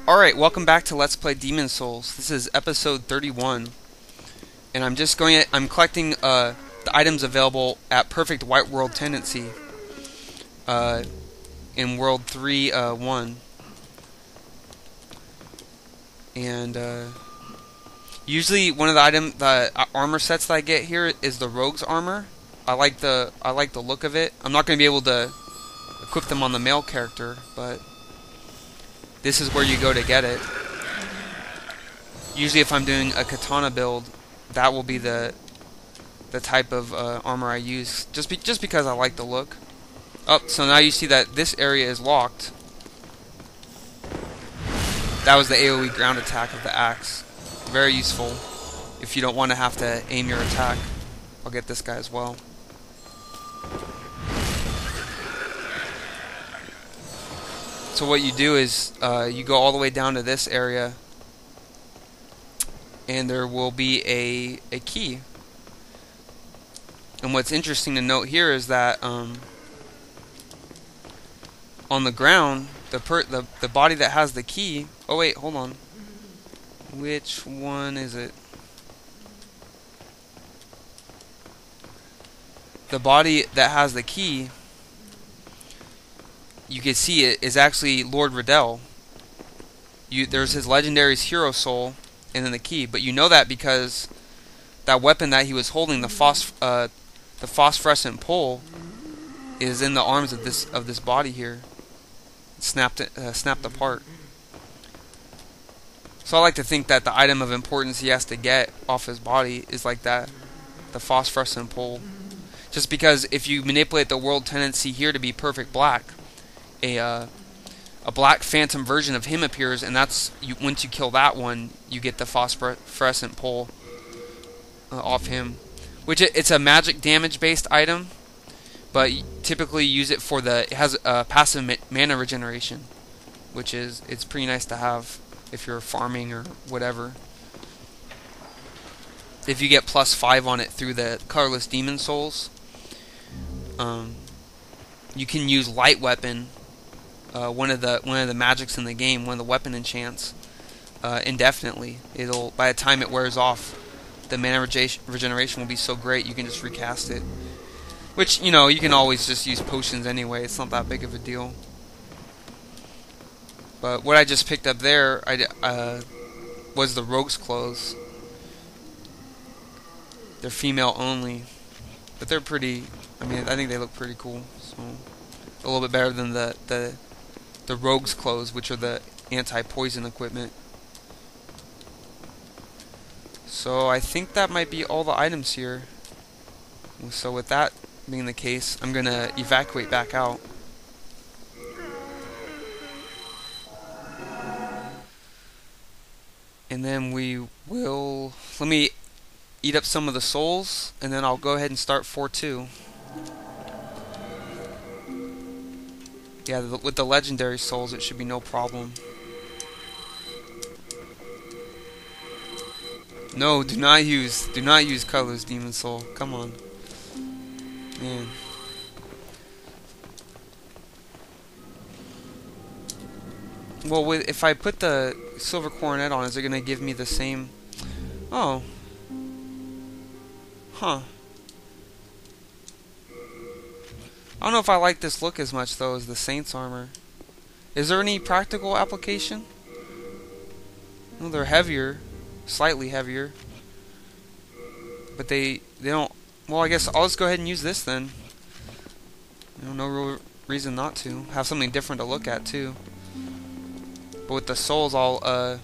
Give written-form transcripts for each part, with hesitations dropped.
Alright, welcome back to Let's Play Demon Souls. This is episode 31. And I'm collecting the items available at Perfect White World Tendency in World 3-1. And usually one of the armor sets that I get here is the Rogue's armor. I like the look of it. I'm not going to be able to equip them on the male character, but this is where you go to get it. Usually if I'm doing a katana build, that will be the type of armor I use, just because I like the look. Oh, so now you see that this area is locked. That was the AoE ground attack of the axe. Very useful if you don't want to have to aim your attack. I'll get this guy as well. So what you do is you go all the way down to this area, and there will be a key. And what's interesting to note here is that on the ground, the body that has the key. Oh wait, hold on. Which one is it? The body that has the key, you can see it is actually Lord Riddell. There's his legendary's hero soul, and then the key. But you know that because that weapon that he was holding, the phosphorescent pole, is in the arms of this body here. It snapped apart. So I like to think that the item of importance he has to get off his body is like that, the phosphorescent pole. Just because if you manipulate the world tendency here to be perfect black, a black phantom version of him appears, and once you kill that one, you get the phosphorescent pole off him. Which it's a magic damage based item, but you typically use it for it has a passive mana regeneration, which it's pretty nice to have if you're farming or whatever. If you get +5 on it through the colorless demon souls, you can use light weapon. One of the magics in the game, one of the weapon enchants, indefinitely. By the time it wears off, the mana regeneration will be so great you can just recast it. Which, you can always just use potions anyway. It's not that big of a deal. But what I just picked up there, was the Rogue's clothes. They're female only, but they're pretty. I think they look pretty cool. So a little bit better than the Rogue's clothes, which are the anti-poison equipment. So I think that might be all the items here. So with that being the case, I'm gonna evacuate back out. And then let me eat up some of the souls, and then I'll go ahead and start 4-2. Yeah, with the legendary souls, it should be no problem. No, do not use colorless demon soul. Come on, man. Well, if I put the silver coronet on, is it gonna give me the same? Oh, huh. I don't know if I like this look as much though as the Saint's armor. Is there any practical application? No, they're heavier, slightly heavier, but they don't. Well, I guess I'll just go ahead and use this then. No real reason not to. Have something different to look at too. But with the souls, I'll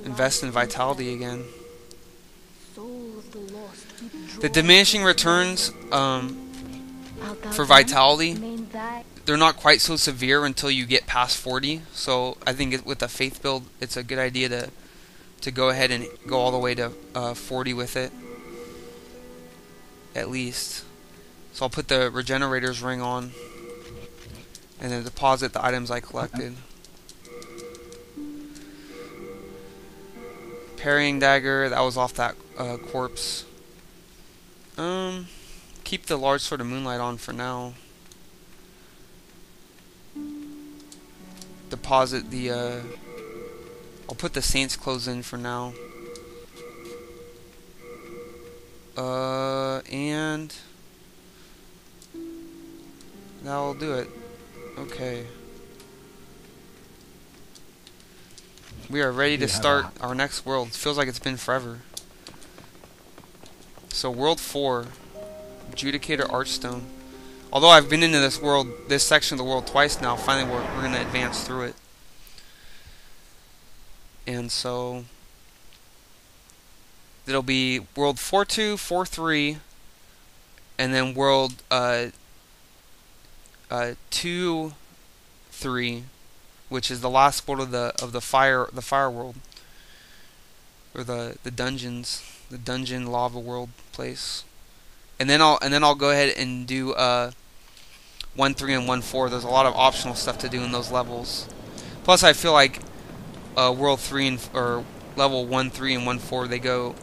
invest in vitality again. The diminishing returns for vitality, they're not quite so severe until you get past 40. So I think with the faith build, it's a good idea to go ahead and go all the way to 40 with it, at least. So I'll put the regenerator's ring on, and then deposit the items I collected. Parrying dagger, that was off that corpse. Keep the large sword of moonlight on for now. deposit the I'll put the Saints clothes in for now. And that'll do it. Okay. We are ready to start our next world. It feels like it's been forever. So world 4, Adjudicator Archstone. Although I've been into this world, this section of the world twice now, finally we're going to advance through it. And so it'll be world 4-2, 4-3, and then world 2-3, which is the last world of the fire world, or the dungeons, the dungeon lava world place. And then I'll go ahead and do 1-3 and 1-4. There's a lot of optional stuff to do in those levels. Plus, I feel like world 3 or level 1-3 and 1-4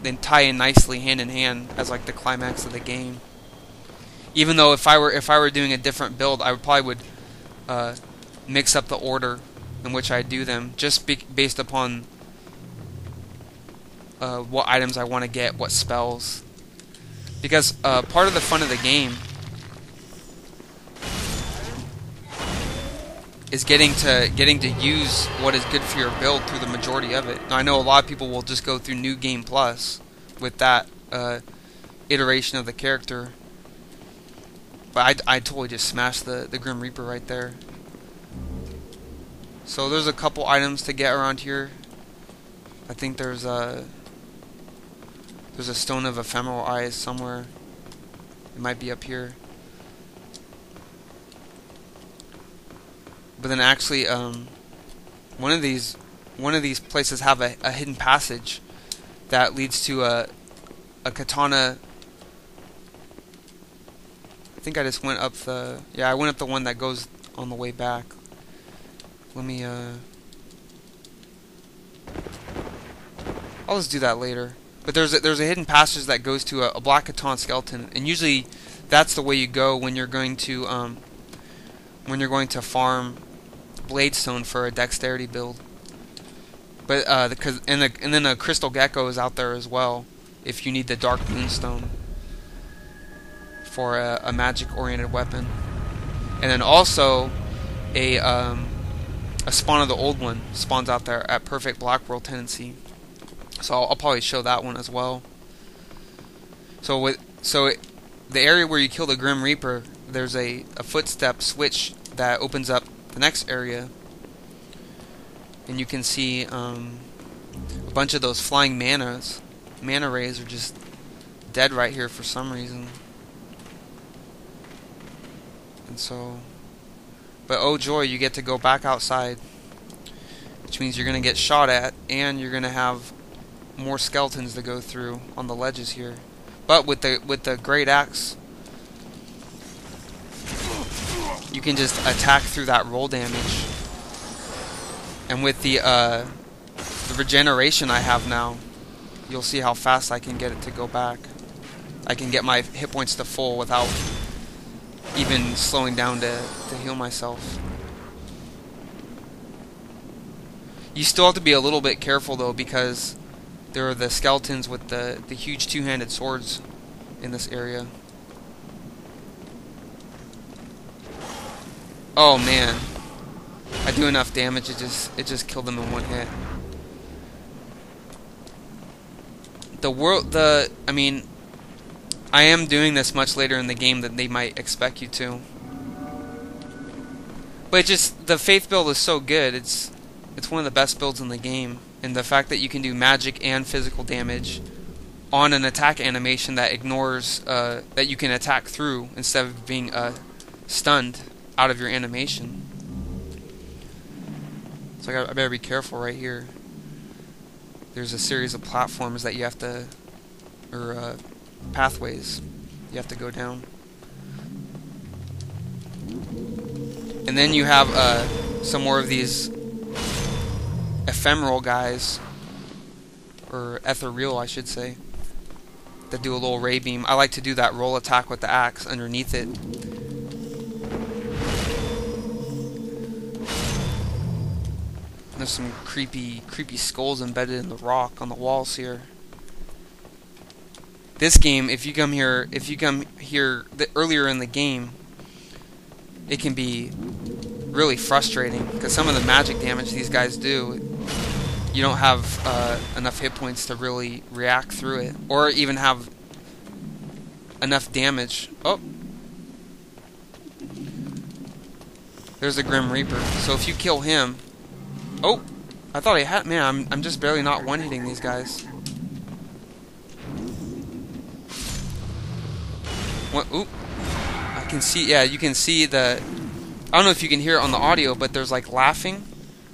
they tie in nicely hand in hand as like the climax of the game. Even though if I were doing a different build, I probably would mix up the order in which I do them, just based upon what items I want to get, what spells. Because part of the fun of the game is getting to use what is good for your build through the majority of it. Now, I know a lot of people will just go through New Game Plus with that iteration of the character, but I totally just smashed the Grim Reaper right there. So there's a couple items to get around here. I think there's a Stone of Ephemeral Eyes somewhere. It might be up here. But then actually, one of these places have a hidden passage that leads to a katana. I think I just went up I went up the one that goes on the way back. Let me I'll just do that later. But there's a hidden passage that goes to a black katana skeleton, and usually that's the way you go when you're going to farm Bladestone for a dexterity build. But and then a crystal gecko is out there as well if you need the dark moonstone for a magic oriented weapon. And then also a spawn of the old one spawns out there at perfect black world tendency. So I'll probably show that one as well. So the area where you kill the Grim Reaper, there's a footstep switch that opens up the next area, and you can see a bunch of those flying manta rays are just dead right here for some reason. And so, but oh joy, you get to go back outside, which means you're gonna get shot at, and you're gonna have more skeletons to go through on the ledges here. But with the great axe, you can just attack through that roll damage. And with the regeneration I have now, you'll see how fast I can get it to go back. I can get my hit points to full without even slowing down to heal myself. You still have to be a little bit careful though, because there are the skeletons with the huge two-handed swords in this area. Oh man, I do enough damage, it just killed them in one hit. I mean, I am doing this much later in the game than they might expect you to. But the Faith build is so good, it's one of the best builds in the game. And the fact that you can do magic and physical damage on an attack animation that ignores that you can attack through instead of being stunned out of your animation. So I better be careful right here. There's a series of platforms that you have to, or pathways you have to go down. And then you have some more of these ephemeral guys, or ethereal I should say, that do a little ray beam. I like to do that roll attack with the axe underneath it. there's some creepy skulls embedded in the rock on the walls here. This game, if you come here earlier in the game, it can be really frustrating because some of the magic damage these guys do, you don't have enough hit points to really react through it, or even have enough damage. Oh, there's a Grim Reaper. So if you kill him, oh, I thought I had. Man, I'm just barely not one-hitting these guys. What? Oop! I can see. Yeah, you can see the. I don't know if you can hear it on the audio, but there's like laughing.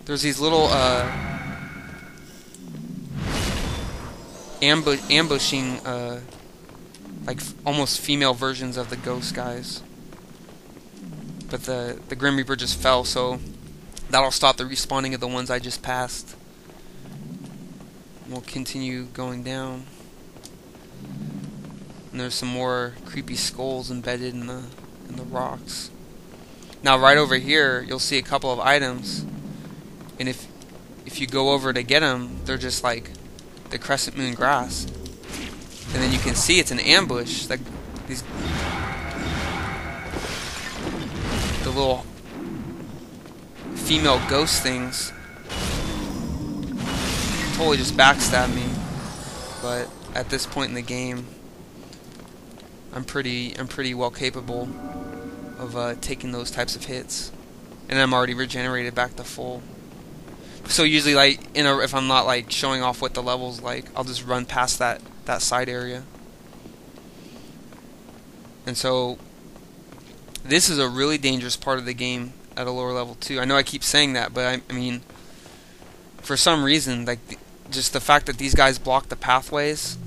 There's these little ambushing like almost female versions of the ghost guys. But the Grim Reaper just fell, so that'll stop the respawning of the ones I just passed. We'll continue going down. And there's some more creepy skulls embedded in the rocks. Now right over here, you'll see a couple of items, and if you go over to get them, they're just like the crescent moon grass. And then you can see it's an ambush. Like the little female ghost things totally just backstab me. But at this point in the game, I'm pretty well capable of taking those types of hits, and I'm already regenerated back to full. So usually, like if I'm not like showing off what the level's like, I'll just run past that side area. And so this is a really dangerous part of the game at a lower level too. I know I keep saying that, but I mean, for some reason, like just the fact that these guys block the pathways.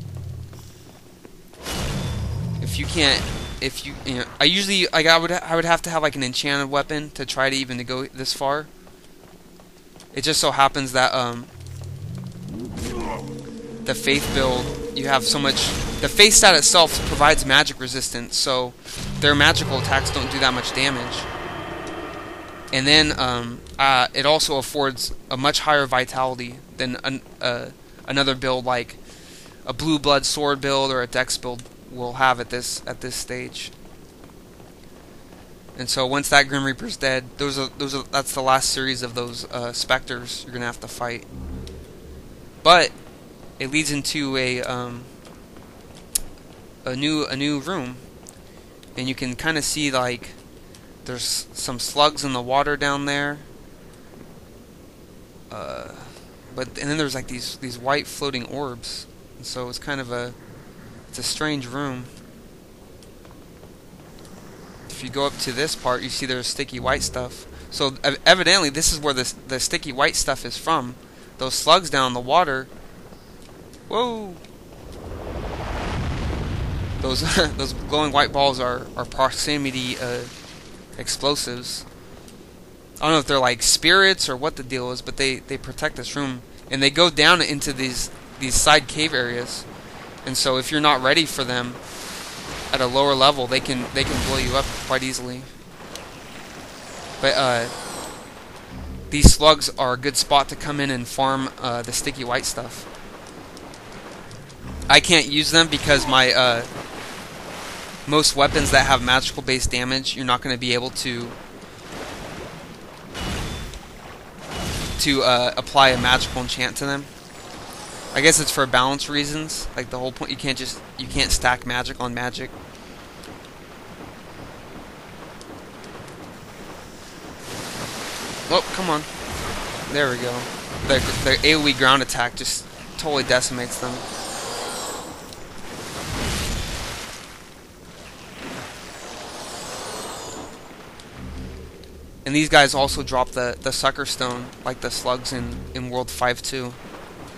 I usually like I would have to have like an enchanted weapon to try to even go this far. It just so happens that the faith build, you have so much. The faith stat itself provides magic resistance, so their magical attacks don't do that much damage. And then it also affords a much higher vitality than another build like a blue blood sword build or a dex build will have at this stage. And so once that Grim Reaper's dead, that's the last series of those specters you're gonna have to fight. But it leads into a new room, and you can kind of see like there's some slugs in the water down there. And then there's like these white floating orbs, and so it's kind of a strange room. If you go up to this part, you see there's sticky white stuff. So evidently this is where the sticky white stuff is from. Those slugs down in the water. Whoa! Those those glowing white balls are proximity explosives. I don't know if they're like spirits or what the deal is, but they protect this room, and they go down into these side cave areas. And so if you're not ready for them at a lower level, they can blow you up quite easily. But these slugs are a good spot to come in and farm the sticky white stuff. I can't use them because my most weapons that have magical based damage, you're not going to be able to apply a magical enchant to them. I guess it's for balance reasons. Like the whole point, you can't stack magic on magic. Oh, come on. There we go. The AoE ground attack just totally decimates them. And these guys also drop the sucker stone, like the slugs in World 5 too.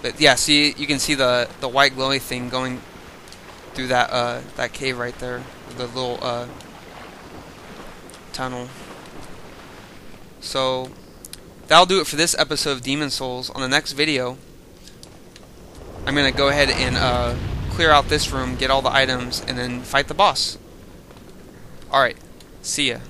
But yeah, see, you can see the white glowy thing going through that cave right there, the little tunnel. So that'll do it for this episode of Demon Souls. On the next video, I'm gonna go ahead and clear out this room, get all the items, and then fight the boss. All right, see ya.